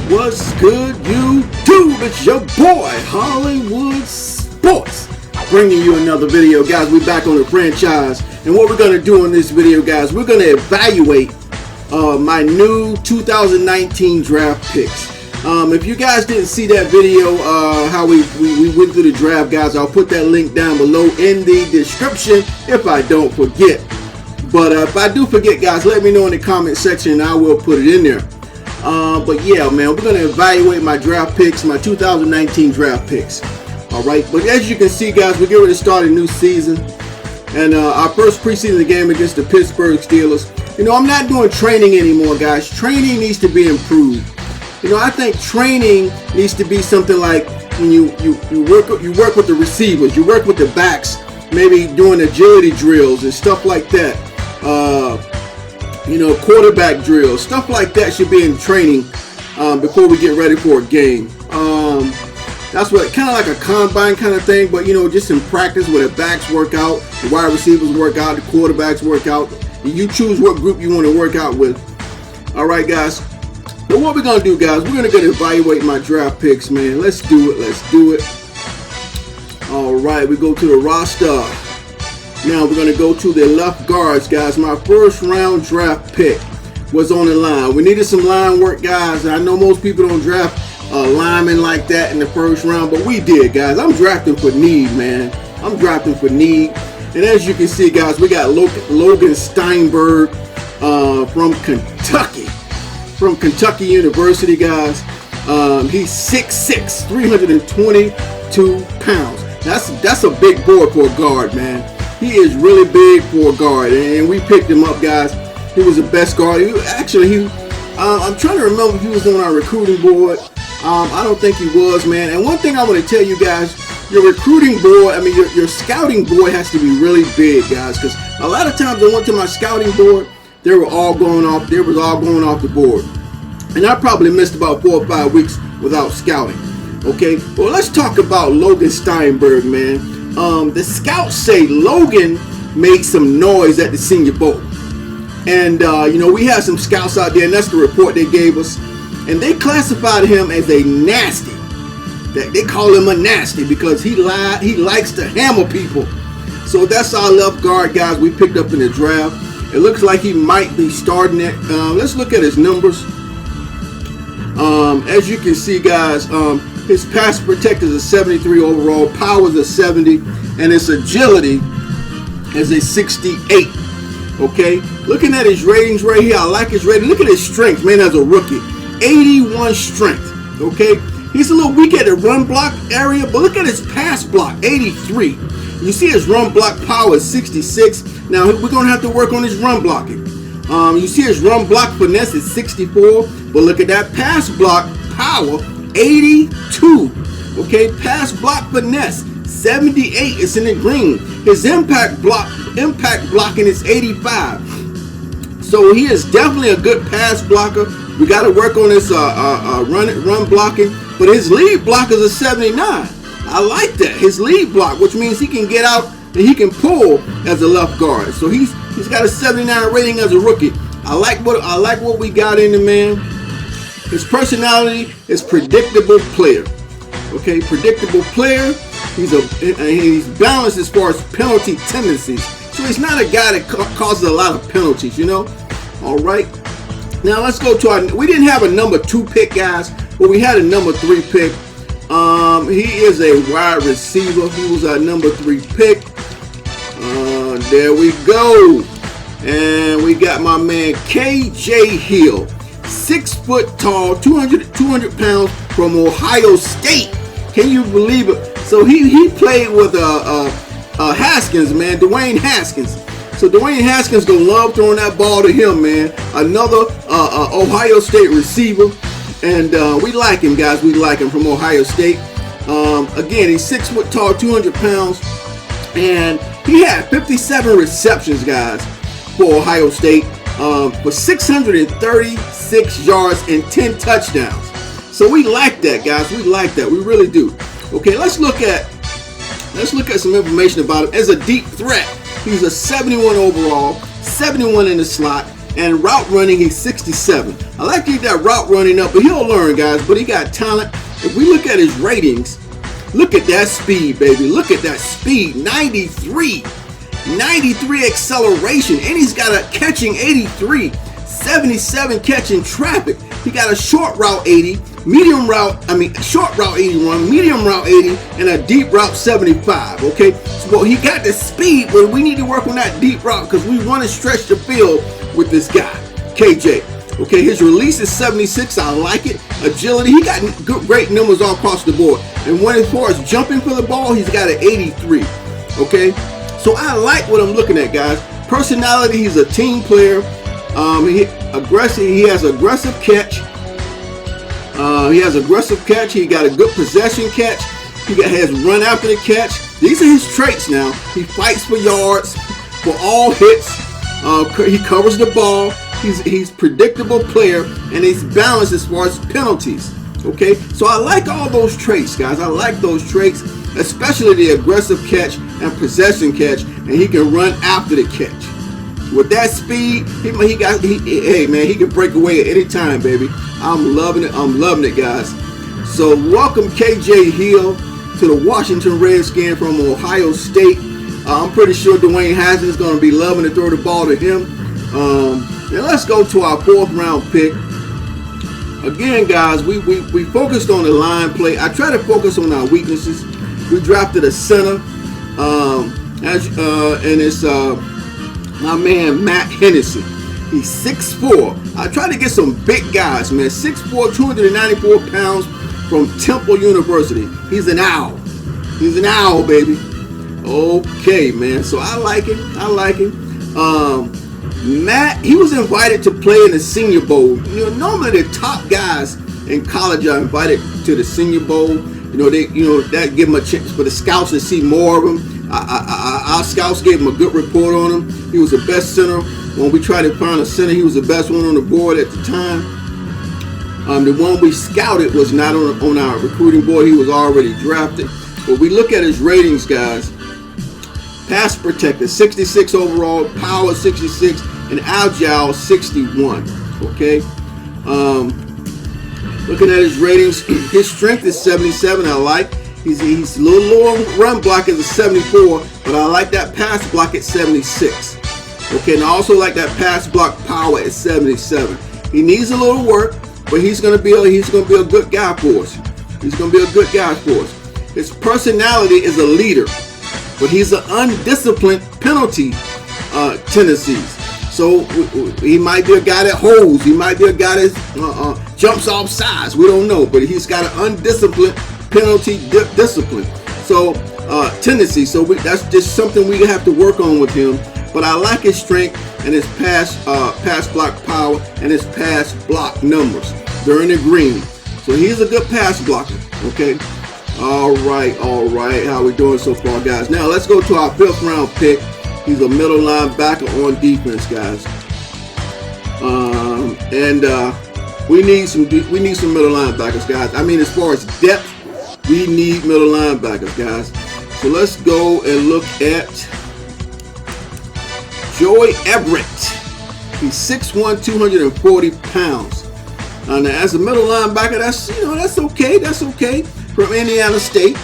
What's good, YouTube? It's your boy, Hollywood Sports, bringing you another video, guys. We're back on the franchise, and what we're going to do in this video, guys, we're going to evaluate my new 2019 draft picks. If you guys didn't see that video, how we went through the draft, guys, I'll put that link down below in the description if I don't forget. But if I do forget, guys, let me know in the comment section and I will put it in there. But yeah, man, we're going to evaluate my draft picks, my 2019 draft picks. All right, but as you can see, guys, we're getting ready to start a new season. And our first preseason game against the Pittsburgh Steelers. You know, I'm not doing training anymore, guys. Training needs to be improved. You know, I think training needs to be something like when you work with the receivers, you work with the backs, maybe doing agility drills and stuff like that. You know, quarterback drills, stuff like that should be in training before we get ready for a game. That's what, kind of like a combine kind of thing, but you know, just in practice where the backs work out, the wide receivers work out, the quarterbacks work out. You choose what group you want to work out with. All right, guys. But what we're gonna do, guys, we're gonna evaluate my draft picks, man. Let's do it. Let's do it. All right, we go to the roster. Now we're going to go to the left guards, guys. My first round draft pick was on the line. We needed some line work, guys. I know most people don't draft linemen like that in the first round, but we did, guys. I'm drafting for need, man. I'm drafting for need. And as you can see, guys, we got Logan Steinberg from Kentucky University, guys. He's 6'6", 322 pounds. That's a big boy for a guard, man. He is really big for a guard, and we picked him up, guys. He was the best guard. I'm trying to remember if he was on our recruiting board. I don't think he was, man. And one thing I want to tell you guys, your recruiting board, I mean, your scouting board has to be really big, guys, because a lot of times I went to my scouting board, they was all going off the board. And I probably missed about 4 or 5 weeks without scouting. Okay, well, let's talk about Logan Steinberg, man. The scouts say Logan made some noise at the Senior Bowl. And, you know, we had some scouts out there, and that's the report they gave us. And they classified him as a nasty. They call him a nasty because he likes to hammer people. So that's our left guard, guys, we picked up in the draft. It looks like he might be starting it. Let's look at his numbers. As you can see, guys, his pass protect is a 73 overall, power is a 70, and his agility is a 68. Okay, looking at his ratings right here, I like his rating. Look at his strength, man, as a rookie, 81 strength. Okay, he's a little weak at the run block area, but look at his pass block, 83. You see his run block power is 66. Now we're gonna have to work on his run blocking. You see his run block finesse is 64, but look at that pass block power, 82. Okay, pass block finesse 78. It's in the green. His impact blocking is 85. So he is definitely a good pass blocker. We got to work on his run blocking, but his lead block is a 79. I like that, his lead block, which means he can get out and he can pull as a left guard. So he's got a 79 rating as a rookie. I like what we got in the man. His personality is predictable player. Okay, predictable player. He's balanced as far as penalty tendencies. So he's not a guy that causes a lot of penalties, you know. All right. Now let's go to we didn't have a number 2 pick, guys, but we had a number 3 pick. He is a wide receiver. He was our number 3 pick. There we go. And we got my man KJ Hill. 6 foot tall, 200 pounds from Ohio State. Can you believe it? So he played with Haskins, man, Dwayne Haskins. So Dwayne Haskins gonna love throwing that ball to him, man. Another Ohio State receiver, and we like him, guys. We like him from Ohio State. Again, he's 6 foot tall, 200 pounds, and he had 57 receptions, guys, for Ohio State. For 636 yards and 10 touchdowns. So we like that, guys. We like that. We really do. Okay, let's look at some information about him. As a deep threat, he's a 71 overall, 71 in the slot, And route running, he's 67. I like to get that route running up, but he'll learn, guys. But he got talent. If we look at his ratings, look at that speed, baby. Look at that speed, 93. 93 acceleration, and he's got a catching 83, 77 catching traffic. He got a short route 80, short route 81, medium route 80, and a deep route 75. Okay, so well, he got the speed, but we need to work on that deep route because we want to stretch the field with this guy, KJ. Okay, his release is 76. I like it. Agility, he got great numbers all across the board. And when as far as jumping for the ball, he's got an 83. Okay, so I like what I'm looking at, guys. Personality, he's a team player. He has aggressive catch. He got a good possession catch. He has run after the catch. These are his traits now. He fights for yards, for all hits. He covers the ball. He's predictable player, and he's balanced as far as penalties. Okay, so I like all those traits, guys. I like those traits, especially the aggressive catch and possession catch, and he can run after the catch. With that speed, he can break away at any time, baby. I'm loving it, guys. So welcome KJ Hill to the Washington Redskins from Ohio State. I'm pretty sure Dwayne Haskins is going to be loving to throw the ball to him. Now let's go to our 4th round pick. Again, guys, we focused on the line play. I try to focus on our weaknesses. We drafted a center, and it's my man Matt Hennessy. He's 6'4". I try to get some big guys, man. 6'4", 294 pounds from Temple University. He's an owl. He's an owl, baby. Okay, man. So I like him. Matt, he was invited to play in the Senior Bowl. Normally the top guys in college are invited to the Senior Bowl. That give him a chance for the scouts to see more of him. Our scouts gave him a good report on him. He was the best center. When we tried to find a center, he was the best one on the board at the time. The one we scouted was not on our recruiting board. He was already drafted. But we look at his ratings, guys. Pass protected, 66 overall, power 66, and agile 61. Okay. Looking at his ratings, his strength is 77. I like. He's a little low on run block as a 74, but I like that pass block at 76. Okay, and I also like that pass block power at 77. He needs a little work, but he's gonna be a good guy for us. He's gonna be a good guy for us. His personality is a leader, but he's an undisciplined penalty tendencies. So he might be a guy that holds. He might be a guy that jumps off sides. We don't know, but he's got an undisciplined penalty discipline. So tendency. So that's just something we have to work on with him. But I like his strength and his pass block power and his pass block numbers. They're in the green. So he's a good pass blocker. Okay. All right. How we doing so far, guys? Now let's go to our 5th round pick. He's a middle linebacker on defense, guys. We need some middle linebackers, guys. I mean, as far as depth, we need middle linebackers, guys. So let's go and look at Joey Everett. He's 6'1", 240 pounds. Now, as a middle linebacker, that's okay. That's okay. From Indiana State.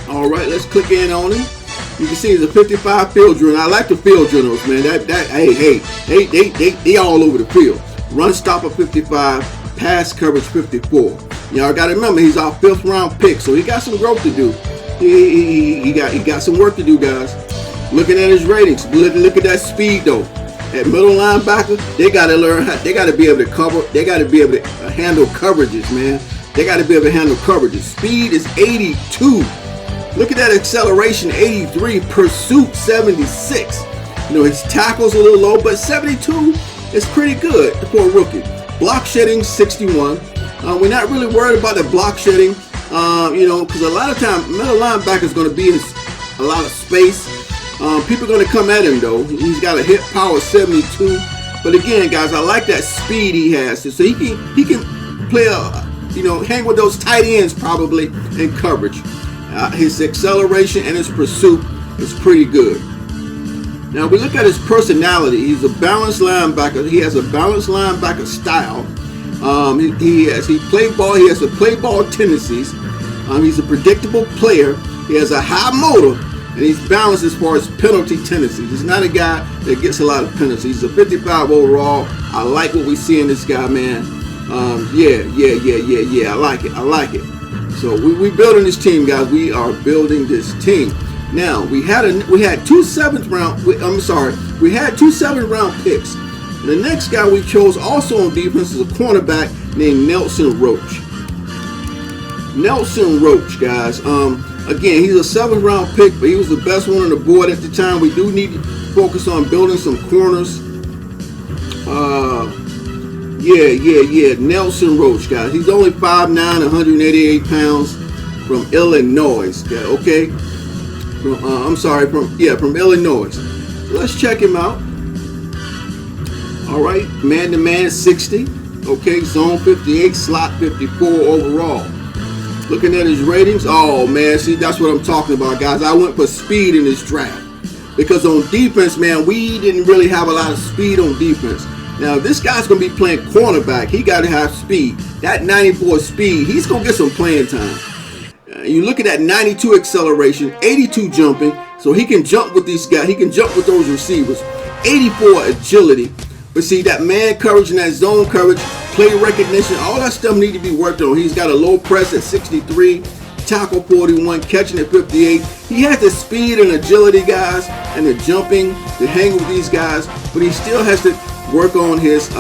All right, let's click in on him. You can see he's a 55 field drill. I like the field drills, man. They all over the field. Run stopper 55, pass coverage 54. Y'all got to remember he's our 5th round pick, so he got some growth to do. He got some work to do, guys. Looking at his ratings, look at that speed though. At middle linebacker, they got to learn. They got to be able to cover. They got to be able to handle coverages, man. They got to be able to handle coverages. Speed is 82. Look at that acceleration, 83. Pursuit, 76. His tackle's a little low, but 72 is pretty good for a rookie. Block shedding, 61. We're not really worried about the block shedding, because a lot of time middle linebacker is going to be in a lot of space. People are going to come at him though. He's got a hit power 72. But again, guys, I like that speed he has, so he can play hang with those tight ends probably in coverage. His acceleration and his pursuit is pretty good. Now we look at his personality. He's a balanced linebacker. He has a balanced linebacker style. He play ball. He has a play ball tendencies. He's a predictable player. He has a high motor, and he's balanced as far as penalty tendencies. He's not a guy that gets a lot of penalties. He's a 55 overall. I like what we see in this guy, man. Yeah. I like it. So we building this team, guys. We are building this team. Now we had two 7th round. We had 2 7th round picks. And the next guy we chose also on defense is a cornerback named Nelson Roach. Nelson Roach, guys. Again, he's a 7th round pick, but he was the best one on the board at the time. We do need to focus on building some corners. Nelson Roach, guys. He's only 5'9", 188 pounds, from Illinois. Okay. From Illinois. So let's check him out. All right, man-to-man 60. Okay, zone 58, slot 54 overall. Looking at his ratings, oh man, see, that's what I'm talking about, guys. I went for speed in this draft because on defense, man, we didn't really have a lot of speed on defense. Now, if this guy's going to be playing cornerback, he got to have speed. That 94 speed, he's going to get some playing time. You look at that 92 acceleration, 82 jumping, so he can jump with these guys. He can jump with those receivers. 84 agility. But see, that man coverage and that zone coverage, play recognition, all that stuff need to be worked on. He's got a low press at 63, tackle 41, catching at 58. He has the speed and agility, guys, and the jumping to hang with these guys, but he still has to work on his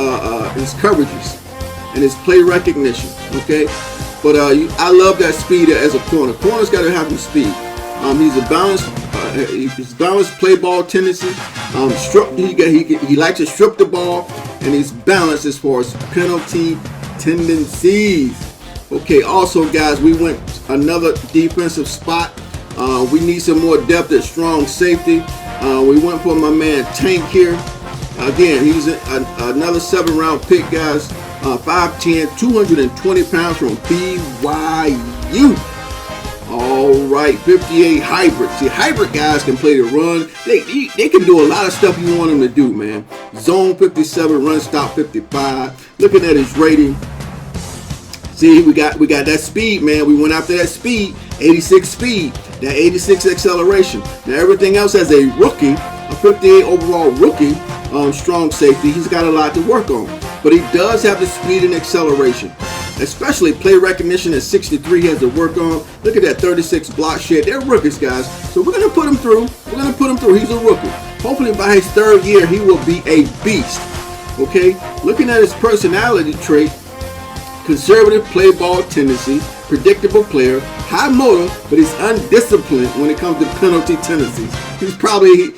coverages and his play recognition. Okay. But I love that speed as a corner. Corner's got to have some speed. He's a balanced play ball tendency. He likes to strip the ball, and he's balanced as far as penalty tendencies. Okay. Also, guys, we went another defensive spot. We need some more depth at strong safety. We went for my man Tank here. Again, he's another 7th round pick, guys. 5'10", 220 pounds from BYU. All right, 58 hybrid. See, hybrid guys can play the run. They can do a lot of stuff you want them to do, man. Zone 57, run stop 55. Looking at his rating. See, we got that speed, man. We went after that speed. 86 speed. That 86 acceleration. Now everything else as a rookie, a 58 overall rookie, strong safety. He's got a lot to work on. But he does have the speed and acceleration, especially play recognition at 63. He has to work on. Look at that 36 block shed. They're rookies, guys. So we're going to put him through. He's a rookie. Hopefully by his 3rd year, he will be a beast. Okay. Looking at his personality trait, conservative play ball tendency, predictable player, high motor, but he's undisciplined when it comes to penalty tendencies. He probably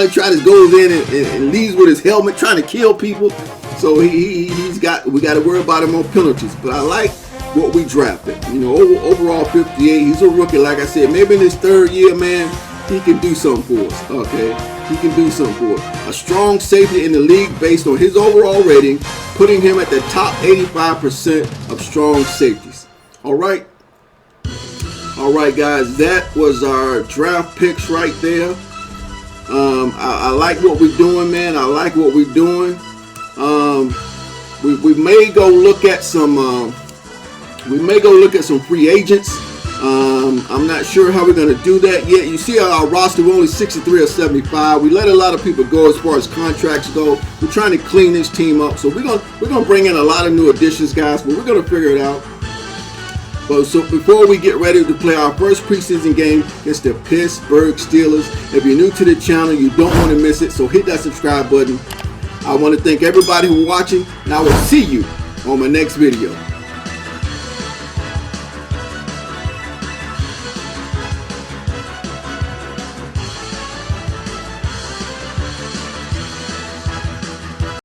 tries to go in and leaves with his helmet trying to kill people. So we got to worry about him on penalties. But I like what we drafted. You know, overall 58. He's a rookie, like I said. Maybe in his 3rd year, man, he can do something for us. Okay, he can do something for us. A strong safety in the league based on his overall rating, putting him at the top 85% of strong safeties. All right, guys. That was our draft picks right there. I like what we're doing, man. I like what we're doing. We may go look at some. We may go look at some free agents. I'm not sure how we're going to do that yet. You see our roster, we're only 63 or 75. We let a lot of people go as far as contracts go. We're trying to clean this team up. So we're gonna bring in a lot of new additions, guys, but we're going to figure it out. But so before we get ready to play our first preseason game against the Pittsburgh Steelers, if you're new to the channel, you don't want to miss it. So hit that subscribe button. I want to thank everybody who is watching, and I will see you on my next video.